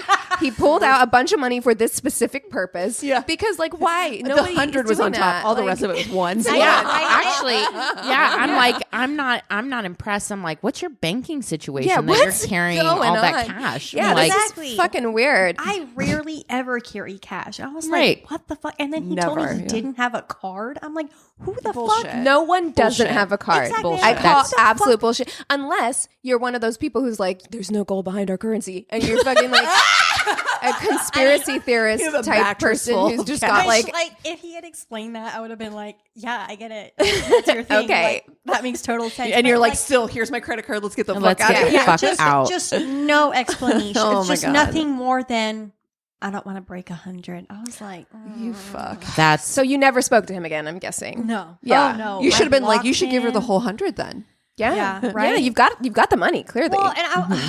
He pulled out a bunch of money for this specific purpose. Yeah. Because like why? the Nobody 100 is was doing on top. that. All the Like- rest of it was ones. Yeah, I- actually, yeah. I'm like, I'm not impressed. I'm like, what's your banking situation Yeah, that what's you're carrying going all that on? cash? Yeah, I'm like, this Exactly. is fucking weird. I rarely ever carry cash. I was Right. like, what the fuck? And then he told Never, me he yeah. didn't have a card. I'm like, who the Bullshit. fuck? No one doesn't Bullshit. have a card. Exactly. I Bullshit. call What the absolute fuck? bullshit. Unless you're one of those people who's like, there's no gold behind our currency. And you're fucking like a conspiracy theorist You have a type mattress person full who's of just cash. got Like, if he had explained that, I would have been like, yeah, I get it. That's your thing. Okay. Like, that makes total sense. And But, you're like, still, here's my credit card. Let's get the Let's fuck out get of the here. fuck out. just no explanation. Oh It's my just God. nothing more than, I don't want to break 100. I was like, You fuck. that's So you never spoke to him again, I'm guessing. no. Yeah. Oh, no. You should have been like, blocked you should give her the him. whole 100 then. Yeah. Yeah, Yeah, right? you've got the money, clearly. Well, and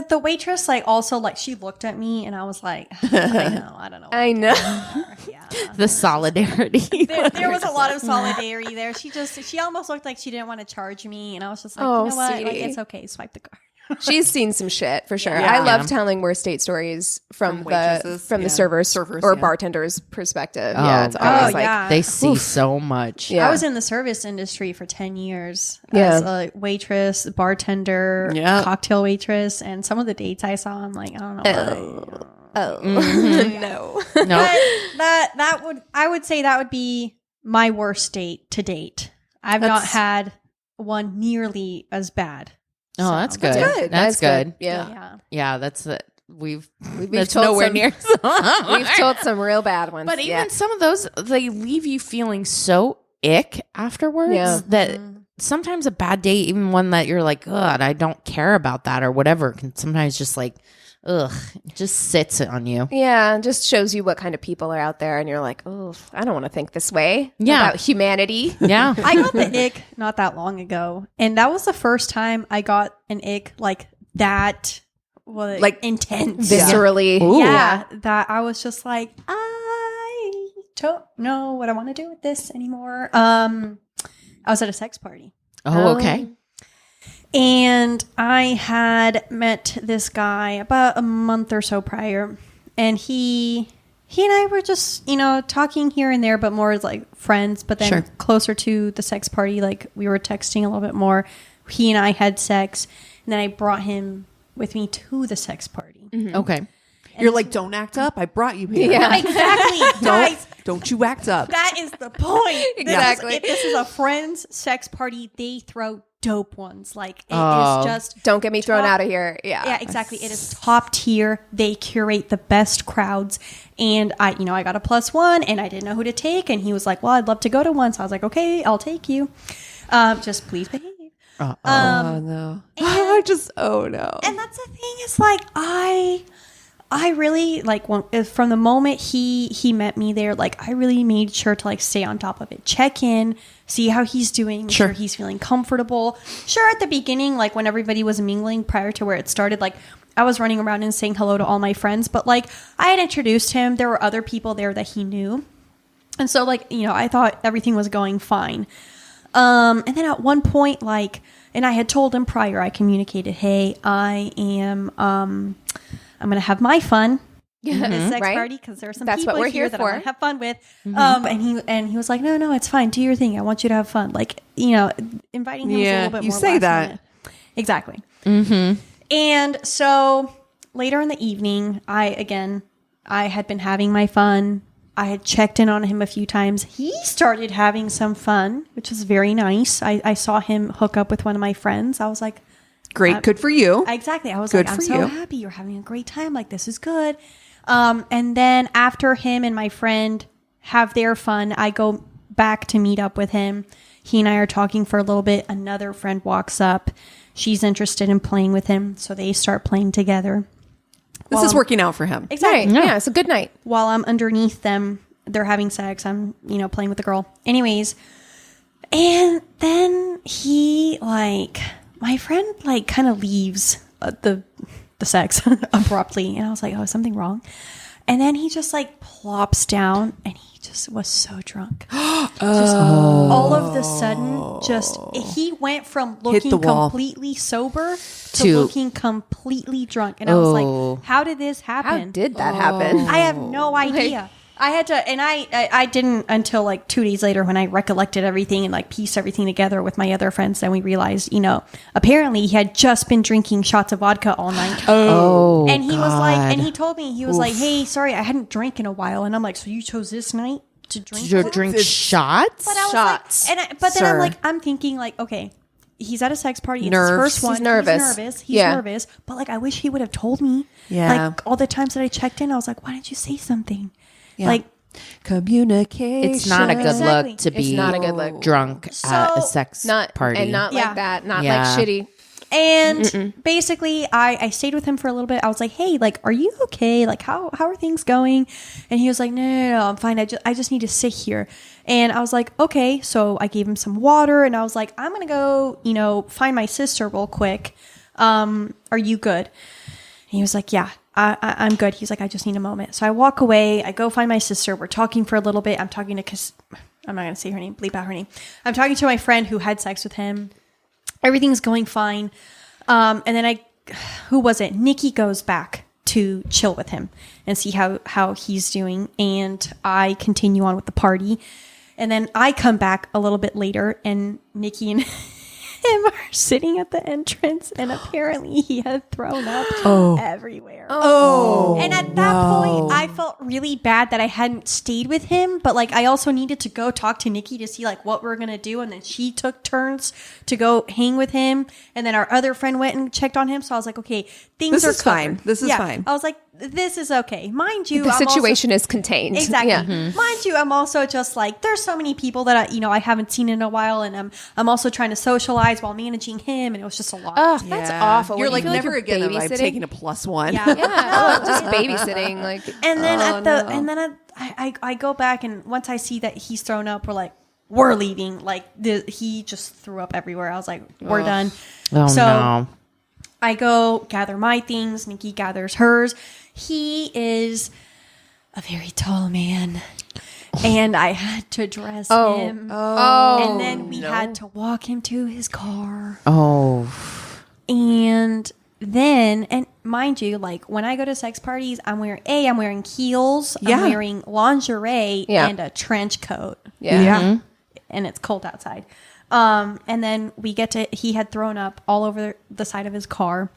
the waitress like also like she looked at me and I was like, I don't know. I know. Yeah. the solidarity. There was a lot of solidarity there. She almost looked like she didn't want to charge me, and I was just like, Oh, you know what? Like, sweetie. it's okay. Swipe the card. She's seen some shit for sure. Yeah. I love telling worst date stories from the servers or bartender's perspective. Oh, It's always they see so much. Yeah. I was in the service industry for 10 years Yeah. as a waitress, bartender, Yeah. cocktail waitress, and some of the dates I saw, I'm like, I don't know. no. No. I would say that would be my worst date to date. I've not had one nearly as bad. Oh, that's good. good. That's good. Yeah. Yeah. Yeah, that's the we've We've that's told nowhere some- near. We've told some real bad ones. But even some of those, they leave you feeling so ick afterwards Yeah. that sometimes a bad date, even one that you're like, God, I don't care about that or whatever, can sometimes just like, ugh, it just sits on you. Yeah, it just shows you what kind of people are out there, and you're like, oh, I don't want to think this way about humanity. Yeah. I got the ick not that long ago, and that was the first time I got an ick like that, like intense, Viscerally. Ooh. Yeah, that I was just like, I don't know what I want to do with this anymore. I was at a sex party. Oh, okay. And I had met this guy about a month or so prior, and he and I were just, talking here and there, but more as like friends, but then closer to the sex party, like we were texting a little bit more. He and I had sex, and then I brought him with me to the sex party. Okay. You're like, don't act up. I brought you here. Yeah. Exactly. Guys, Don't you act up. that is the point. Exactly. If this is a friend's sex party, they throw dope ones. Like, it Oh. is just... Don't get me thrown out of here. Yeah, exactly. It is top tier. They curate the best crowds. And I got a +1 and I didn't know who to take. And he was like, well, I'd love to go to one. So I was like, okay, I'll take you. Just please behave. Oh no. Oh no. And that's the thing is like, I really like from the moment he met me there, like I really made sure to like stay on top of it, check in, see how he's doing, make sure he's feeling comfortable. Sure, at the beginning, like when everybody was mingling prior to where it started, like I was running around and saying hello to all my friends, but like I had introduced him. There were other people there that he knew, and so like I thought everything was going fine. And then at one point, like, and I had told him prior, I communicated, hey, I am I'm going to have my fun at this sex party because there are some That's people what we're here here that for. I want to have fun with. And he was like, no, it's fine. Do your thing. I want you to have fun. Like, inviting him was a little bit you more say last that. minute. Exactly. Mm-hmm. And so later in the evening, I had been having my fun. I had checked in on him a few times. He started having some fun, which was very nice. I saw him hook up with one of my friends. I was like, Great. Good for you. exactly. I was Good like, I'm for so you. happy you're having a great time. Like, this is good. And then after him and my friend have their fun, I go back to meet up with him. He and I are talking for a little bit. Another friend walks up. She's interested in playing with him. So they start playing together. This is working out for him. Exactly. Right. Yeah, it's a good night. While I'm underneath them, they're having sex. I'm, playing with the girl. Anyways. And then he my friend kind of leaves the sex abruptly. And I was like, oh, is something wrong? And then he just plops down and he just was so drunk. All of the sudden, he went from looking the wall. completely sober to looking completely drunk. And I was like, how did this happen? How did that happen? I have no idea. I had to, and I didn't until 2 days later when I recollected everything and pieced everything together with my other friends. Then we realized, apparently he had just been drinking shots of vodka all night. Oh, and he was and he told me, he was like, hey, sorry, I hadn't drank in a while. And I'm like, so you chose this night to drink? Did you drink shots? But I was Shots, but then sir. I'm thinking okay, he's at a sex party. It's Nerves. his first one. He's nervous. He's nervous. But I wish he would have told me. Yeah. All the times that I checked in, I was like, why didn't you say something? Yeah. Communication. It's not a good Exactly. look to be not a good look. drunk at a sex party. And not Yeah. like that. Not Yeah. shitty. And basically, I stayed with him for a little bit. I was like, hey, are you okay? How are things going? And he was like, no, I'm fine. I just need to sit here. And I was like, okay. So I gave him some water and I was like, I'm going to go, find my sister real quick. Are you good? And he was like, yeah, I'm good. He's like, I just need a moment. So I walk away. I go find my sister. We're talking for a little bit. I'm talking to, I'm not going to say her name, bleep out her name. I'm talking to my friend who had sex with him. Everything's going fine. And then I who was it? Nikki goes back to chill with him and see how he's doing. And I continue on with the party. And then I come back a little bit later, and Nikki and him are sitting at the entrance, and apparently he had thrown up everywhere. And at that point, I felt really bad that I hadn't stayed with him, but like I also needed to go talk to Nikki to see like what we're gonna do. And then she took turns to go hang with him, and then our other friend went and checked on him. So I was like, okay, things are fine. This is yeah. fine. I was like, this is okay. Mind you, The situation is contained. Exactly. Yeah. Mind you, I'm also just like, there's so many people that I haven't seen in a while, and I'm also trying to socialize while managing him, and it was just a lot. Oh, that's awful. You're When like, you feel never you're again am I babysitting. taking a +1. Yeah. Yeah, just babysitting. Like, And then I go back, and once I see that he's thrown up, we're leaving. Like he just threw up everywhere. I was like, we're done. Oh, so no. I go gather my things. Nikki gathers hers. He is a very tall man, and I had to dress him. And then we had to walk him to his car. And then, and mind you, like when I go to sex parties, I'm wearing heels, I'm wearing lingerie and a trench coat. yeah. And it's cold outside. And then he had thrown up all over the side of his car.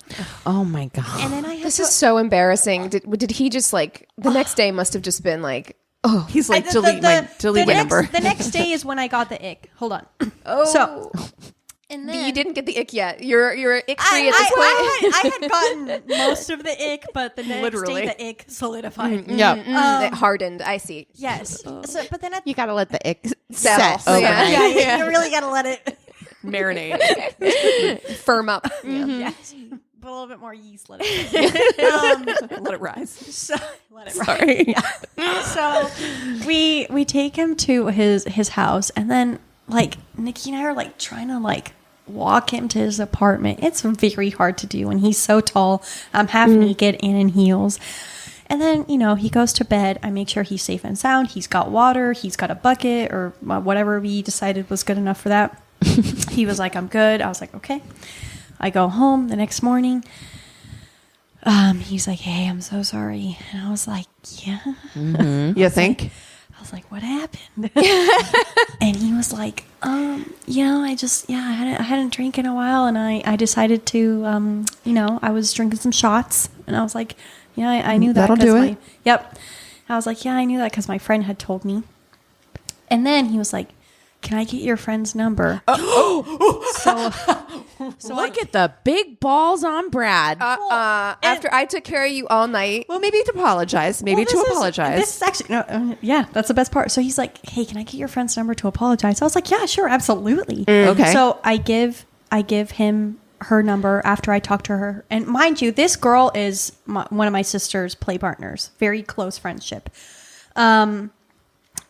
Oh my God. And then I had This is so embarrassing. Did he just like the next day must have just been like, oh, He's like, delete my number. The next day is when I got the ick. Hold on. So, and then you didn't get the ick yet. You're ick free at this point. I had gotten most of the ick, but the next Literally. day the ick solidified. It hardened. I see. Yes. So, but then You got to let the ick Settle. set. Okay. Yeah. you really got to let it Marinate. Firm up. yes. Put a little bit more yeast. Let it Let it rise. so, let it Sorry. So we take him to his house, and then like Nikki and I are like trying to like walk him to his apartment. It's very hard to do when he's so tall. I'm half naked and in heels. And then, he goes to bed. I make sure he's safe and sound. He's got water. He's got a bucket or whatever we decided was good enough for that. He was like, I'm good. I was like, okay. I go home the next morning. He's like, hey, I'm so sorry. And I was like, yeah. You think? I was like, what happened? And he was like, I hadn't drank in a while, and I decided to, I was drinking some shots, and I was like, yeah, I knew that. That'll do it. Yep. I was like, yeah, I knew that because my friend had told me. And then he was like, can I get your friend's number? So Look at the big balls on Brad. After I took care of you all night. Well, maybe to apologize. Maybe to apologize. This is actually, yeah, that's the best part. So he's like, hey, can I get your friend's number to apologize? I was like, yeah, sure, absolutely. Okay. So I give him her number after I talk to her. And mind you, this girl is one of my sister's play partners. Very close friendship.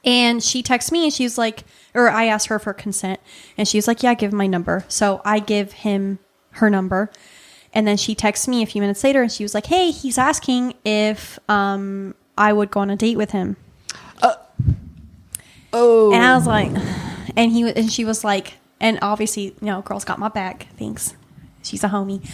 And she texts me and she's like, or I asked her for consent, and she was like, yeah, give him my number. So I give him her number. And then she texts me a few minutes later and she was like, hey, he's asking if I would go on a date with him. And I was like, and she was like, and obviously, girl's got my back. Thanks. She's a homie.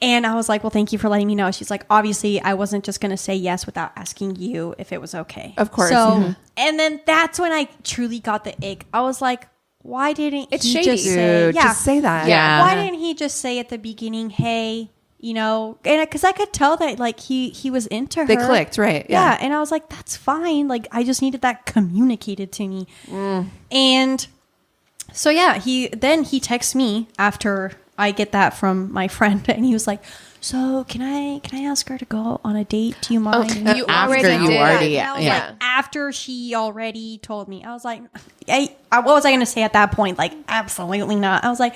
And I was like, well, thank you for letting me know. She's like, obviously, I wasn't just going to say yes without asking you if it was okay. Of course. So, and then that's when I truly got the ick. I was like, why didn't It's he shady. just say, Dude, just say that. Yeah. Why didn't he just say at the beginning, hey, and because I could tell that like he was into her. They clicked, right? Yeah. And I was like, that's fine. Like, I just needed that communicated to me. And so, yeah, he texts me after I get that from my friend, and he was like, so can I ask her to go on a date? Do you mind? You After already you did. already- And I was yeah. like, after she already told me. I was like, what was I going to say at that point? Like, absolutely not. I was like,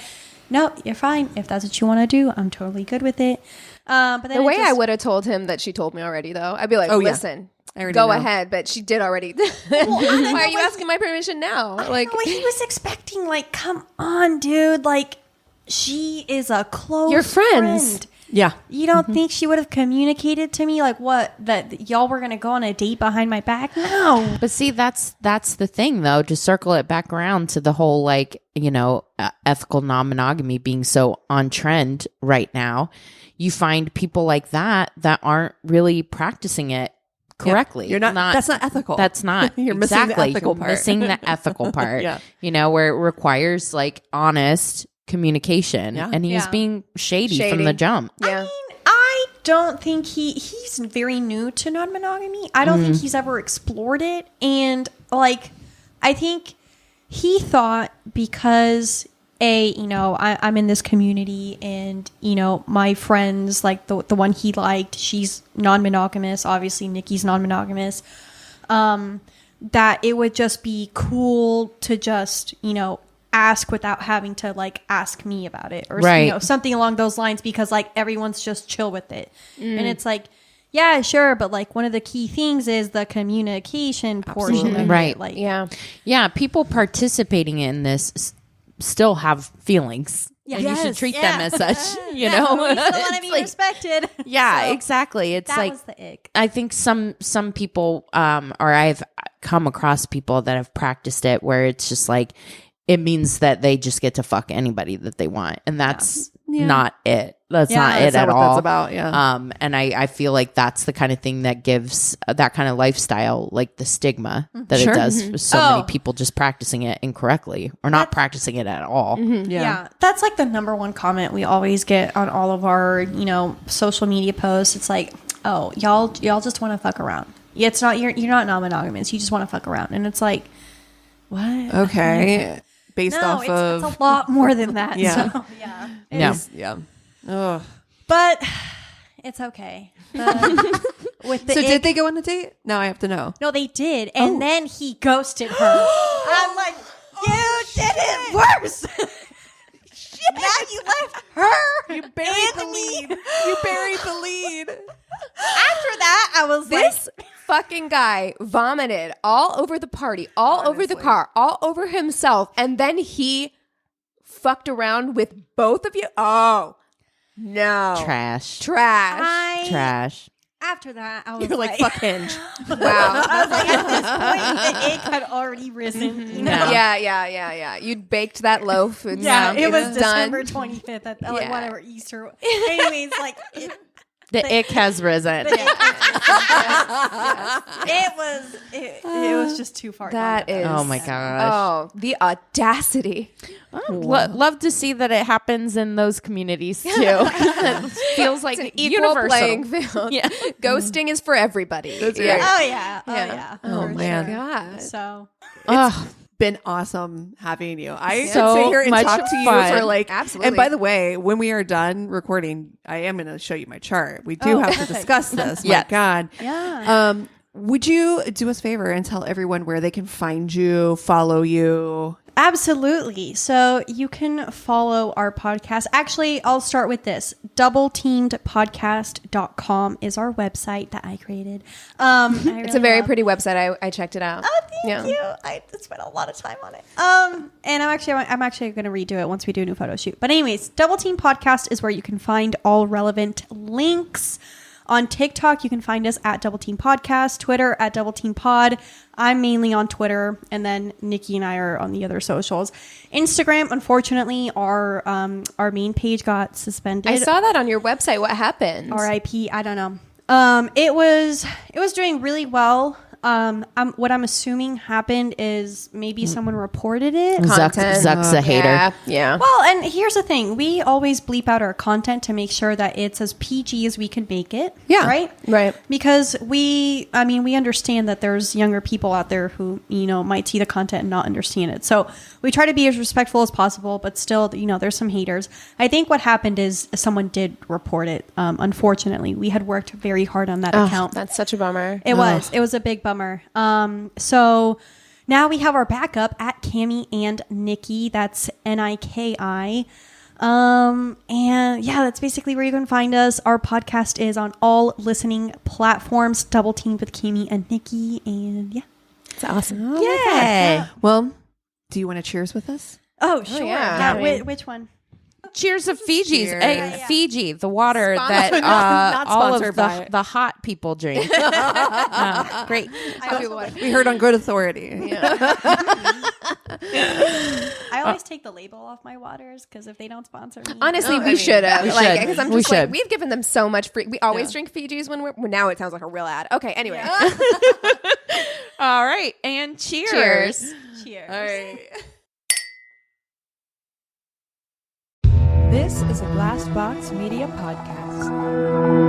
no, you're fine. If that's what you want to do, I'm totally good with it. But then The way I would have told him that she told me already, though, I'd be like, Oh, yeah. listen, I already go know. ahead. But she did already. Why are you asking my permission now? like he was expecting, like, come on, dude. Like, she is a close You're friends. friend. Yeah. You don't think she would have communicated to me like what that y'all were gonna go on a date behind my back? No. But see, that's the thing, though. To circle it back around to the whole, like, ethical non-monogamy being so on trend right now, you find people like that aren't really practicing it correctly. You're not. That's not ethical. That's not. You're missing the ethical You're part. missing the ethical part. Yeah. Where it requires like honest communication, Yeah. and he's being shady from the jump. Yeah. I don't think he's very new to non-monogamy. I don't think he's ever explored it. And like, I think he thought because I'm in this community and, my friends, like the one he liked, she's non-monogamous. Obviously Nikki's non-monogamous. That it would just be cool to just, ask without having to like ask me about it or something along those lines, because like everyone's just chill with it. And it's like, yeah, sure, but like one of the key things is the communication portion of Right. it. Like, Yeah, people participating in this still have feelings. Yeah. And you should treat them as such, we still want to It's be like- respected. Yeah, So, exactly. It's that like, was the ick. I think some people, or I've come across people that have practiced it where it's just like, it means that they just get to fuck anybody that they want. And that's not it. That's not it at what all. that's about. Yeah. And I feel like that's the kind of thing that gives that kind of lifestyle, like the stigma that Sure. it does for so many people just practicing it incorrectly or not practicing it at all. Yeah, that's like the number one comment we always get on all of our, social media posts. It's like, oh, y'all just want to fuck around. Yeah, it's not you're not non-monogamous. You just want to fuck around, and it's like, what? Okay. Based No, off of. it's a lot more than that. Yeah. So, yeah. No. Yeah. Ugh. But it's okay. With the So ick- did they go on a date? Now I have to know. No, they did, and then he ghosted her. I'm like, you did it worse. Now you left her. You buried the lead. You buried the lead. After that, I was This fucking guy vomited all over the party, all over the car, all over himself, and then he fucked around with both of you. Oh no, Trash. trash. Trash. After that, I was You're like fuck Hinge. Wow. I was like, at this point, the ick had already risen. You know? Yeah. You'd baked that loaf. And Yeah, it was done. December 25th at like, Yeah. whatever Easter. Anyways, like The ick has risen. it was just too far. That is. Oh my gosh. Oh, the audacity. Love to see that it happens in those communities too. It feels like It's an equal universal. playing field. Yeah. Ghosting is for everybody. That's Yeah. right. Oh yeah. Oh, for man. sure. God. So Ugh. Been awesome having you. I So could sit here and much talk to you fun. for like Absolutely. And by the way, when we are done recording, I am going to show you my chart. We do have to discuss this. Yes. My God. yeah. Would you do us a favor and tell everyone where they can find you, follow you? Absolutely. So you can follow our podcast. Actually, I'll start with this. doubleteamedpodcast.com is our website that I created. It's a very pretty website. I checked it out. Oh, thank you. I spent a lot of time on it. And I'm actually going to redo it once we do a new photo shoot. But anyways, Double Team Podcast is where you can find all relevant links. On TikTok, you can find us at Double Team Podcast, Twitter at Double Team Pod. I'm mainly on Twitter, and then Nikki and I are on the other socials. Instagram, unfortunately, our main page got suspended. I saw that on your website. What happened? RIP. I don't know. It was doing really well. What I'm assuming happened is maybe someone reported it. Zuck's a hater. Yeah. Well, and here's the thing. We always bleep out our content to make sure that it's as PG as we can make it. Yeah. Right? Right. Because we understand that there's younger people out there who, might see the content and not understand it. So we try to be as respectful as possible, but still, there's some haters. I think what happened is someone did report it. Unfortunately, we had worked very hard on that account. That's such a bummer. It was a big bummer. So now we have our backup at Cami and Nikki. That's Niki. And yeah, that's basically where you can find us. Our podcast is on all listening platforms. Double Teamed with Cami and Nikki. And yeah. It's awesome. Yay. Well, do you want to cheers with us? Oh, sure. yeah. Yeah. Which one? cheers to Fiji's. Cheers. Hey, Fiji, the water Sponsored. that Not all of sponsored by it. the hot people drink. Great. We heard on good authority. I always take the label off my waters because if they don't sponsor me, Honestly, we should have. we Like, should. because I'm We just like, should. we've given them so much free. We always drink Fiji's when well, now it sounds like a real ad. Okay, anyway. All right. And cheers. Cheers. cheers. All right. This is a Glass Box Media podcast.